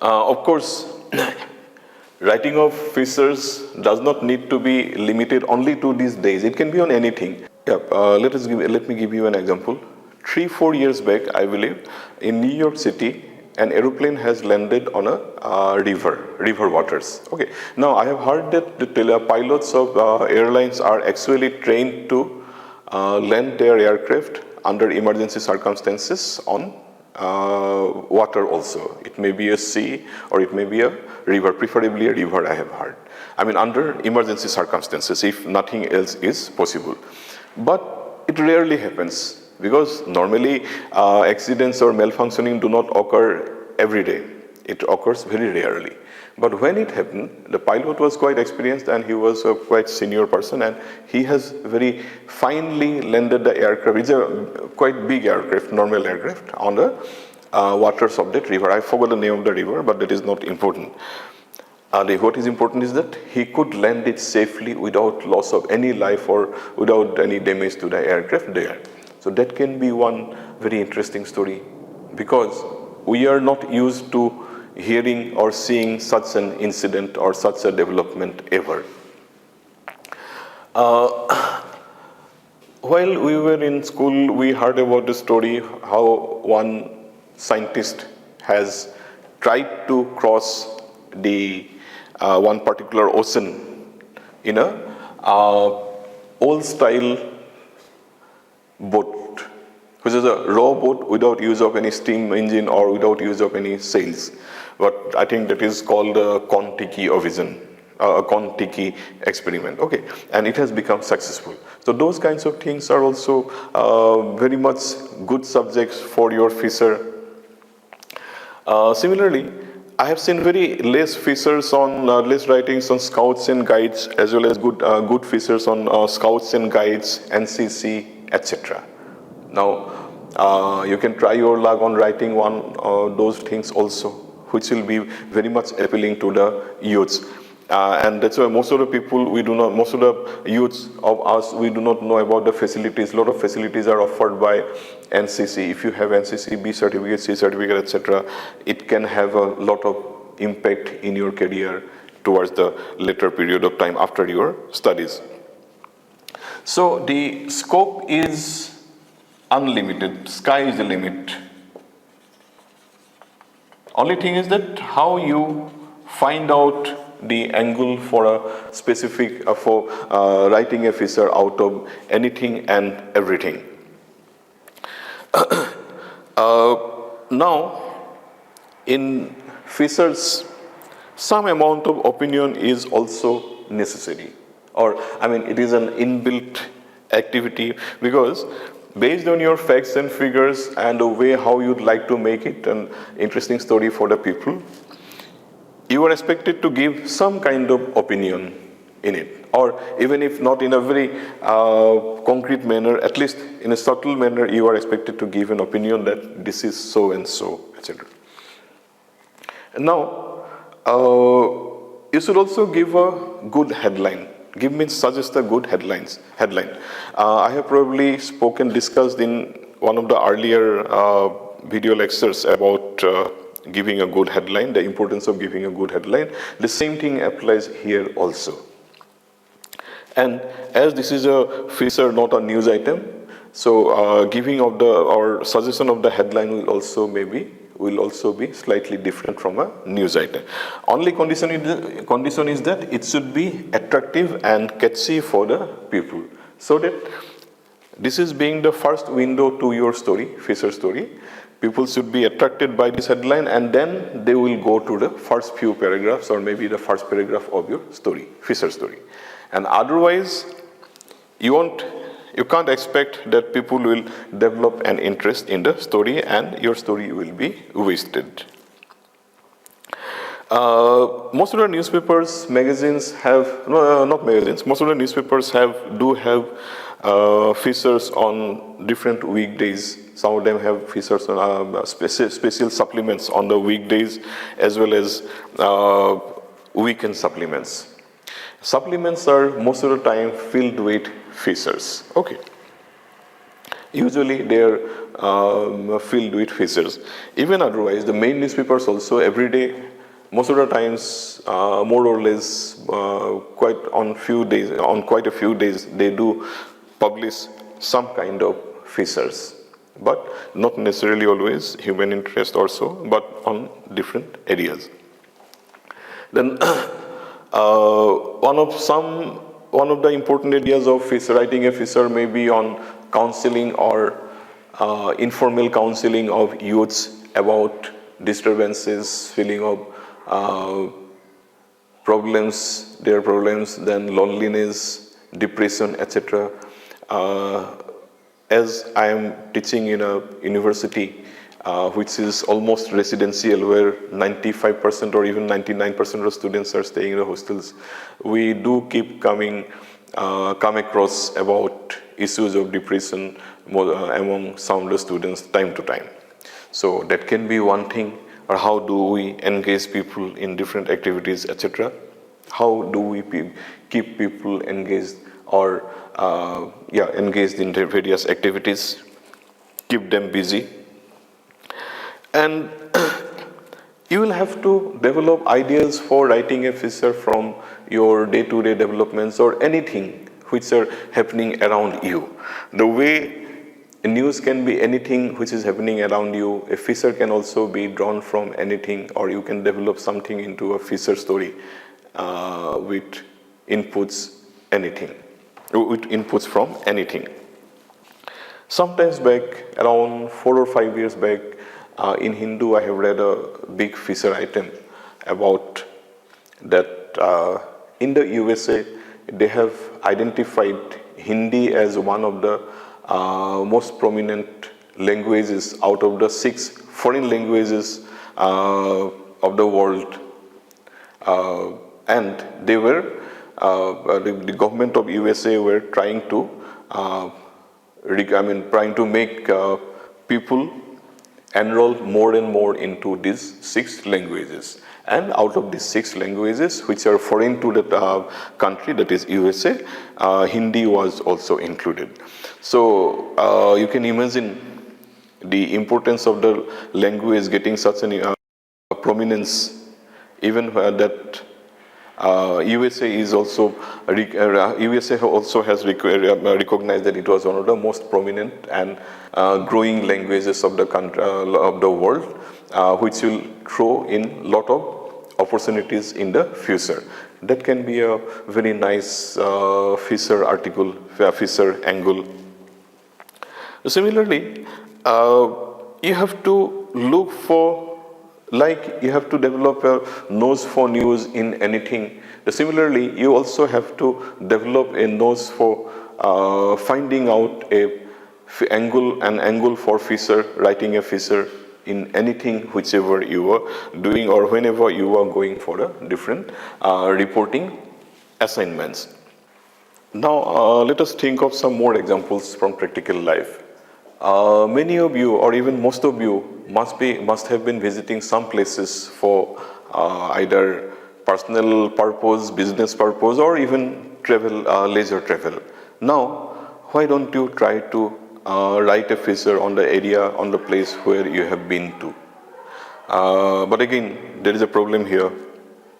Of course, writing of fissures does not need to be limited only to these days. It can be on anything. Yeah, let me give you an example. 3-4 years back, I believe, in New York City, an aeroplane has landed on a river waters. Okay. Now, I have heard that the pilots of airlines are actually trained to land their aircraft under emergency circumstances on water also. It may be a sea or it may be a river, preferably a river, I have heard. I mean, under emergency circumstances, if nothing else is possible. But it rarely happens because normally accidents or malfunctioning do not occur every day. It occurs very rarely. But when it happened, the pilot was quite experienced and he was a quite senior person, and he has very finely landed the aircraft. It's a quite big aircraft, normal aircraft, on the waters of that river. I forgot the name of the river, but that is not important. What is important is that he could land it safely without loss of any life or without any damage to the aircraft there. So that can be one very interesting story, because we are not used to hearing or seeing such an incident or such a development ever. While we were in school, we heard about the story how one scientist has tried to cross the one particular ocean in a old style boat, which is a raw boat without use of any steam engine or without use of any sails. But I think that is called a Kon-Tiki vision, a Kon-Tiki experiment. Okay, and it has become successful. So those kinds of things are also very much good subjects for your fissure. Similarly, I have seen very less fissures on less writings on scouts and guides, as well as good fissures on scouts and guides, NCC, etc. Now, you can try your luck on writing one those things also, which will be very much appealing to the youths. And that's why most of the people, most of the youths of us, we do not know about the facilities. A lot of facilities are offered by NCC. If you have NCC B certificate, C certificate, etc., it can have a lot of impact in your career towards the later period of time after your studies. So the scope is unlimited. Sky is the limit. Only thing is that how you find out the angle for a specific, for writing a fissure out of anything and everything. Now, in fissures, some amount of opinion is also necessary. Or, I mean, it is an inbuilt activity, because based on your facts and figures and the way how you'd like to make it an interesting story for the people, you are expected to give some kind of opinion in it, or even if not in a very concrete manner, at least in a subtle manner, you are expected to give an opinion that this is so and so, etc. And now, you should also give a good headline. Give means suggest a good headline. I have probably discussed in one of the earlier video lectures about giving a good headline, the importance of giving a good headline. The same thing applies here also. And as this is a fissure, not a news item, so giving of or suggestion of the headline will also be slightly different from a news item. Only condition is that it should be attractive and catchy for the people, so that this is being the first window to your story, fissure story. People should be attracted by this headline, and then they will go to the first few paragraphs or maybe the first paragraph of your story, fissure story. And otherwise, you can't expect that people will develop an interest in the story, and your story will be wasted. Most of the newspapers, magazines have, not magazines, most of the newspapers do have fissures on different weekdays. Some of them have fissures on special supplements on the weekdays, as well as weekend supplements. Supplements are most of the time filled with fissures. Okay. Usually they are filled with features. Even otherwise, the main newspapers also every day, most of the times, more or less, quite a few days, they do publish some kind of features, but not necessarily always human interest also, but on different areas. Then one of the important areas of writing a feature may be on counseling or informal counseling of youths about disturbances, feeling of their problems, then loneliness, depression, etc. As I am teaching in a university which is almost residential, where 95% or even 99% of students are staying in the hostels, we do keep come across about issues of depression among some of the students time to time. So that can be one thing. Or how do we engage people in different activities, etc. How do we keep people engaged or engaged in their various activities, keep them busy. And you will have to develop ideas for writing a feature from your day-to-day developments or anything which are happening around you. The way news can be anything which is happening around you, a feature can also be drawn from anything, or you can develop something into a feature story with inputs from anything. Sometimes back, around 4 or 5 years back, in Hindu, I have read a big feature item about that in the USA, they have identified Hindi as one of the most prominent languages out of the 6 foreign languages of the world. And they were, the government of USA were trying to make people enroll more and more into these 6 languages. And out of these 6 languages, which are foreign to the country, that is USA, Hindi was also included. So you can imagine the importance of the language getting such a prominence, even that USA is also USA also has recognized that it was one of the most prominent and growing languages of the country of the world, which will throw in lot of opportunities in the future. That can be a very nice feature article, feature angle. Similarly, you have to look for, like you have to develop a nose for news in anything. Similarly, you also have to develop a nose for finding out an angle for feature, writing a feature in anything whichever you are doing or whenever you are going for a different reporting assignments. Now, let us think of some more examples from practical life. Many of you, or even most of you, must have been visiting some places for either personal purpose, business purpose, or even travel, leisure travel. Now, why don't you try to write a feature on the area, on the place where you have been to? But again, there is a problem here,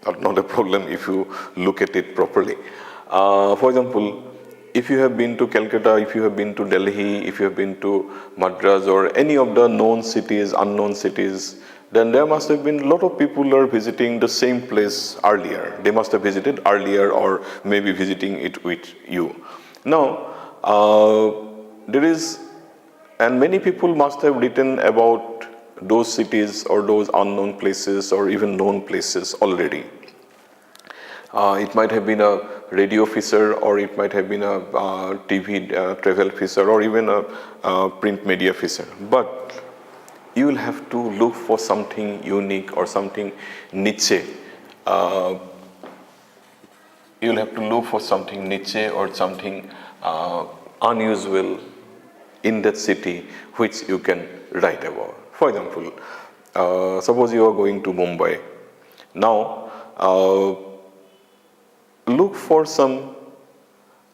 or not a problem if you look at it properly. For example, if you have been to Calcutta, if you have been to Delhi, if you have been to Madras or any of the known cities, unknown cities, then there must have been a lot of people who are visiting the same place earlier. They must have visited earlier or maybe visiting it with you. Now, and many people must have written about those cities or those unknown places or even known places already. It might have been a radio feature, or it might have been a TV travel feature, or even a print media feature. But you will have to look for something unique or something niche. You will have to look for something niche or something unusual in that city which you can write about. For example, suppose you are going to Mumbai. Now, look for some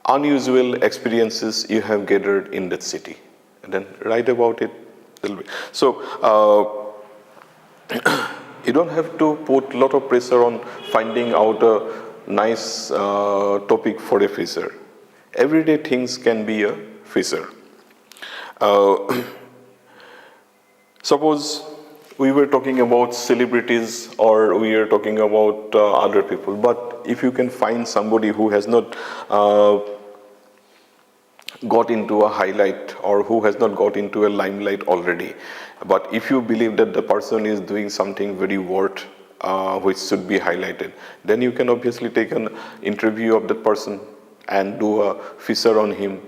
unusual experiences you have gathered in that city, and then write about it So you don't have to put a lot of pressure on finding out a nice topic for a feature. Everyday things can be a feature. Suppose we were talking about celebrities or we are talking about other people, but if you can find somebody who has not got into a highlight or who has not got into a limelight already, but if you believe that the person is doing something very worth which should be highlighted, then you can obviously take an interview of that person and do a feature on him.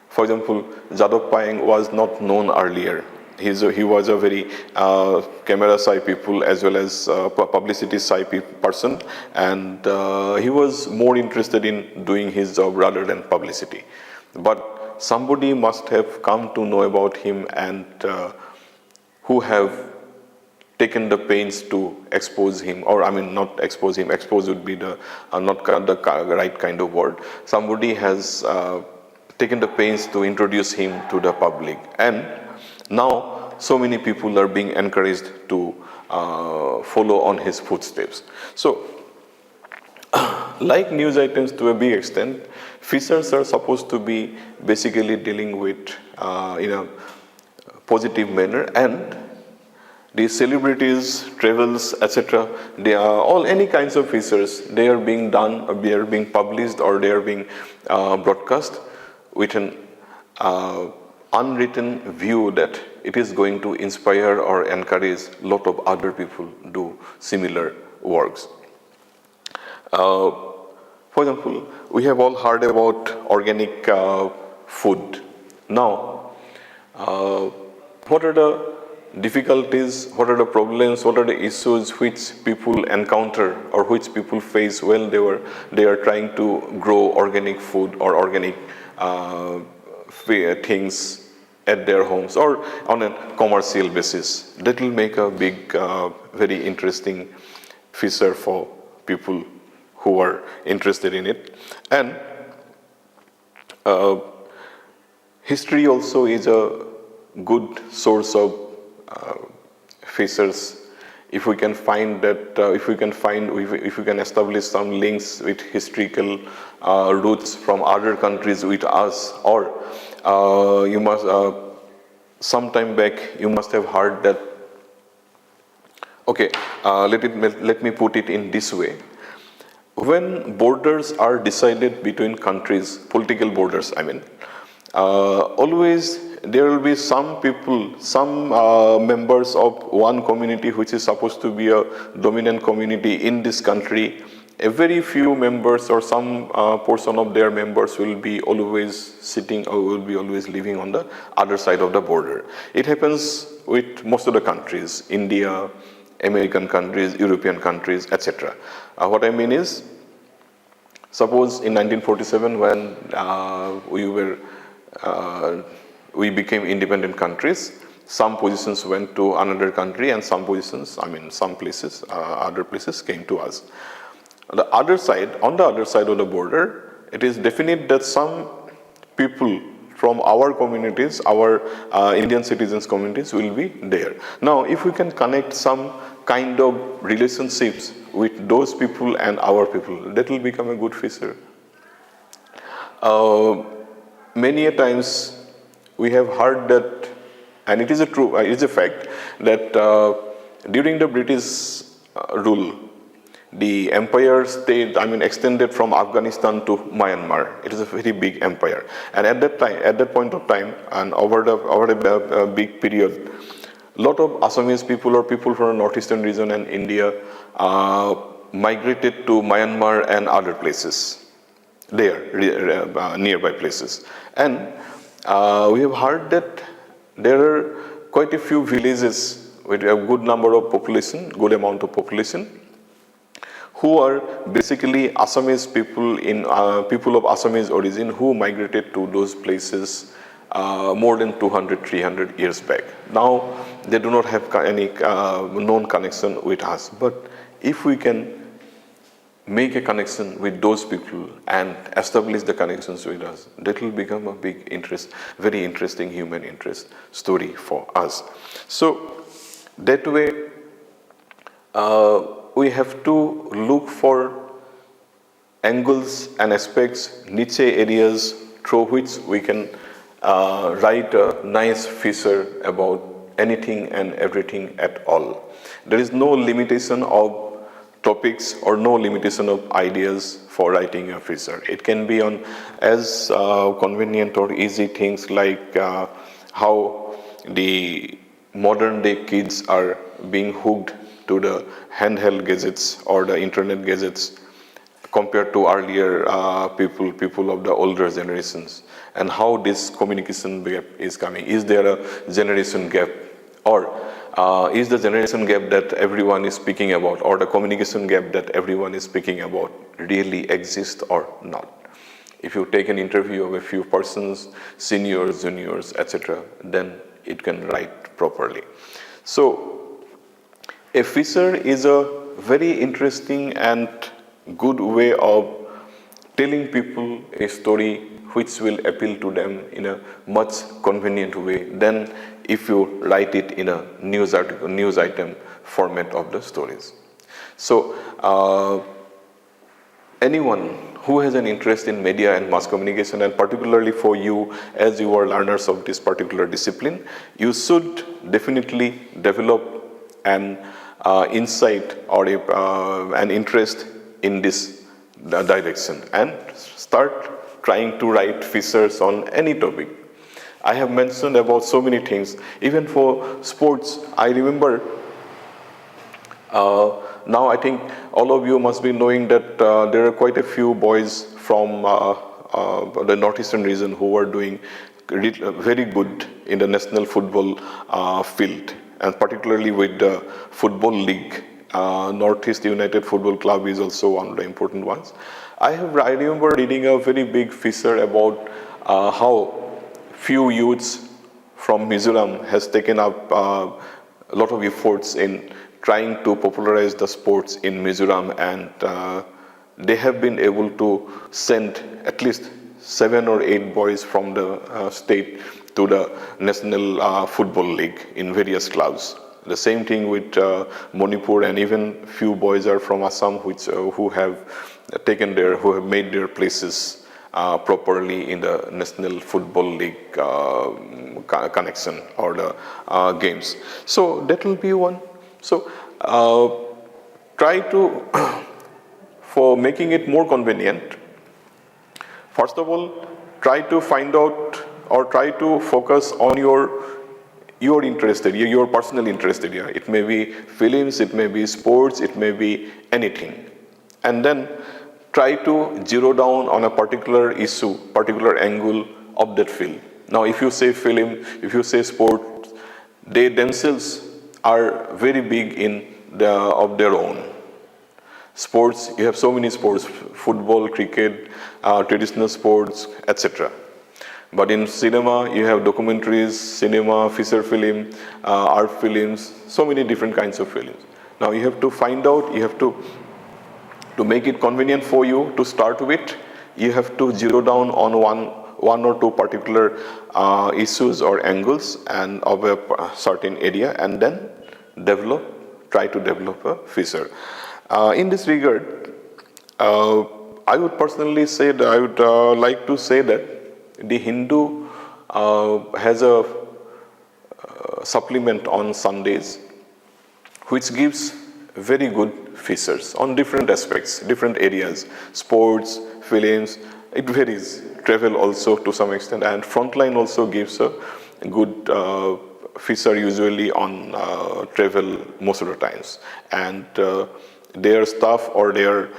For example, Jadok Payeng was not known earlier. He was a very camera shy people as well as publicity shy person, and he was more interested in doing his job rather than publicity. But somebody must have come to know about him and who have taken the pains to expose him, or I mean not expose him, expose would be the not the right kind of word. Somebody has taken the pains to introduce him to the public, and now so many people are being encouraged to follow on his footsteps. So like news items to a big extent, features are supposed to be basically dealing with in a positive manner, and the celebrities, travels, etc., they are all any kinds of features. They are being done, or they are being published, or they are being broadcast with an unwritten view that it is going to inspire or encourage a lot of other people do similar works. For example, we have all heard about organic food. Now, what are the difficulties, what are the problems, what are the issues which people encounter or which people face when they are trying to grow organic food or organic things at their homes or on a commercial basis? That will make a big, very interesting feature for people who are interested in it. And history also is a good source of features. If we can find that, if we can establish some links with historical roots from other countries with us, or you must, sometime back you must have heard that, okay, let me put it in this way. When borders are decided between countries, political borders, I mean, always there will be some people, some members of one community which is supposed to be a dominant community in this country. A very few members or some portion of their members will be always sitting or will be always living on the other side of the border. It happens with most of the countries, India, American countries, European countries, etc. What I mean is, suppose in 1947 when we became independent countries, some positions went to another country and some positions, I mean some places, other places came to us. On the other side of the border, it is definite that some people from our communities, our Indian citizens communities will be there. Now, if we can connect some kind of relationships with those people and our people, that will become a good feature. Many a times we have heard that, and it is a fact, that during the British rule, the empire extended from Afghanistan to Myanmar. It is a very big empire. And at that point of time, and over a big period, a lot of Assamese people or people from the northeastern region and India migrated to Myanmar and other places, nearby places. And we have heard that there are quite a few villages with a good number of population, good amount of population, who are basically Assamese people people of Assamese origin who migrated to those places more than 200, 300 years back. Now, they do not have any known connection with us. But if we can make a connection with those people and establish the connections with us, that will become a big interest, very interesting human interest story for us. So that way, we have to look for angles and aspects, niche areas through which we can write a nice feature about anything and everything at all. There is no limitation of topics or no limitation of ideas for writing a feature. It can be on as convenient or easy things like how the modern day kids are being hooked to the handheld gadgets or the internet gadgets compared to earlier people of the older generations, and how this communication gap is coming. Is there a generation gap, or is the generation gap that everyone is speaking about, or the communication gap that everyone is speaking about, really exist or not? If you take an interview of a few persons, seniors, juniors, etc., then it can write properly. So a feature is a very interesting and good way of telling people a story which will appeal to them in a much convenient way than if you write it in a news article, news item format of the stories. So anyone who has an interest in media and mass communication, and particularly for you as you are learners of this particular discipline, you should definitely develop an insight or an interest in this direction and start trying to write features on any topic. I have mentioned about so many things. Even for sports, I remember, now I think all of you must be knowing that there are quite a few boys from the northeastern region who are doing very good in the national football field, and particularly with the football league. Northeast United Football Club is also one of the important ones. I remember reading a very big feature about how few youths from Mizoram has taken up a lot of efforts in trying to popularize the sports in Mizoram, and they have been able to send at least 7 or 8 boys from the state to the National Football League in various clubs. The same thing with Manipur, and even few boys are from Assam who have made their places properly in the National Football League connection or the games. So that will be one. So try to, for making it more convenient, first of all, try to find out or try to focus on your interest area, your personal interest area. It may be films, it may be sports, it may be anything. And then try to zero down on a particular issue, particular angle of that field. Now, if you say film, if you say sport, they themselves are very big of their own. Sports, you have so many sports, football, cricket, traditional sports, etc. But in cinema, you have documentaries, cinema, feature film, art films, so many different kinds of films. Now you have to find out, you have to make it convenient for you to start with, you have to zero down on one or two particular issues or angles and of a certain area, and then try to develop a feature. In this regard, I would personally say that I would like to say that the Hindu has a supplement on Sundays which gives very good features on different aspects, different areas, sports, films, it varies, travel also to some extent, and Frontline also gives a good feature usually on travel most of the times. And their staff or their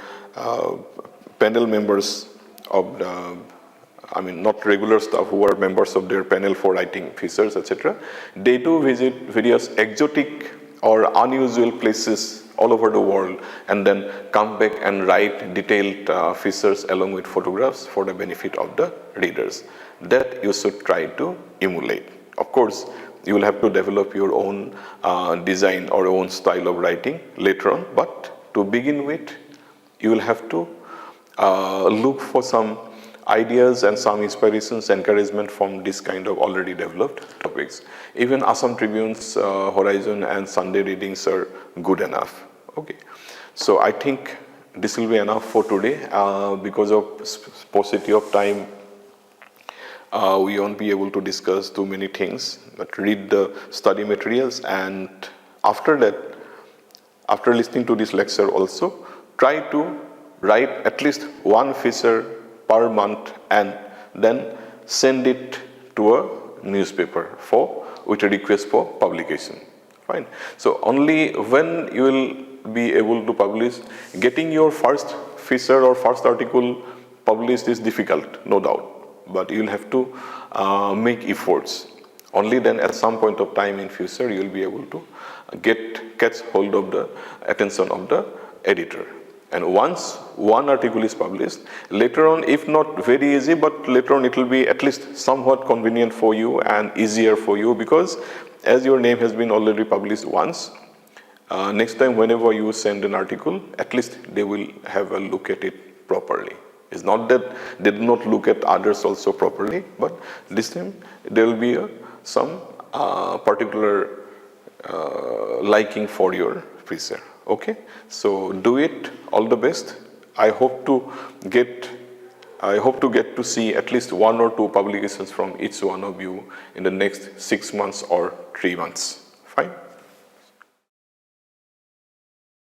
panel members of the, not regular staff who are members of their panel for writing features, etc. They do visit various exotic or unusual places all over the world and then come back and write detailed features along with photographs for the benefit of the readers. That you should try to emulate. Of course, you will have to develop your own design or own style of writing later on, but to begin with, you will have to look for some ideas and some inspirations, encouragement from this kind of already developed topics. Even Assam Tribune's Horizon and Sunday readings are good enough. Okay, so I think this will be enough for today. Because of paucity of time, we won't be able to discuss too many things, but read the study materials, and after that, after listening to this lecture also, try to write at least one feature per month and then send it to a newspaper with a request for publication. Fine. So only when you will be able to publish, getting your first feature or first article published is difficult, no doubt, but you will have to make efforts. Only then at some point of time in future you will be able to catch hold of the attention of the editor. And once one article is published, later on, if not very easy, but later on it will be at least somewhat convenient for you and easier for you, because as your name has been already published once, next time whenever you send an article, at least they will have a look at it properly. It's not that they do not look at others also properly, but this time there will be some particular liking for your feature. Okay, so do it. All the best. I hope to get to see at least 1 or 2 publications from each one of you in the next 6 months or 3 months. Fine.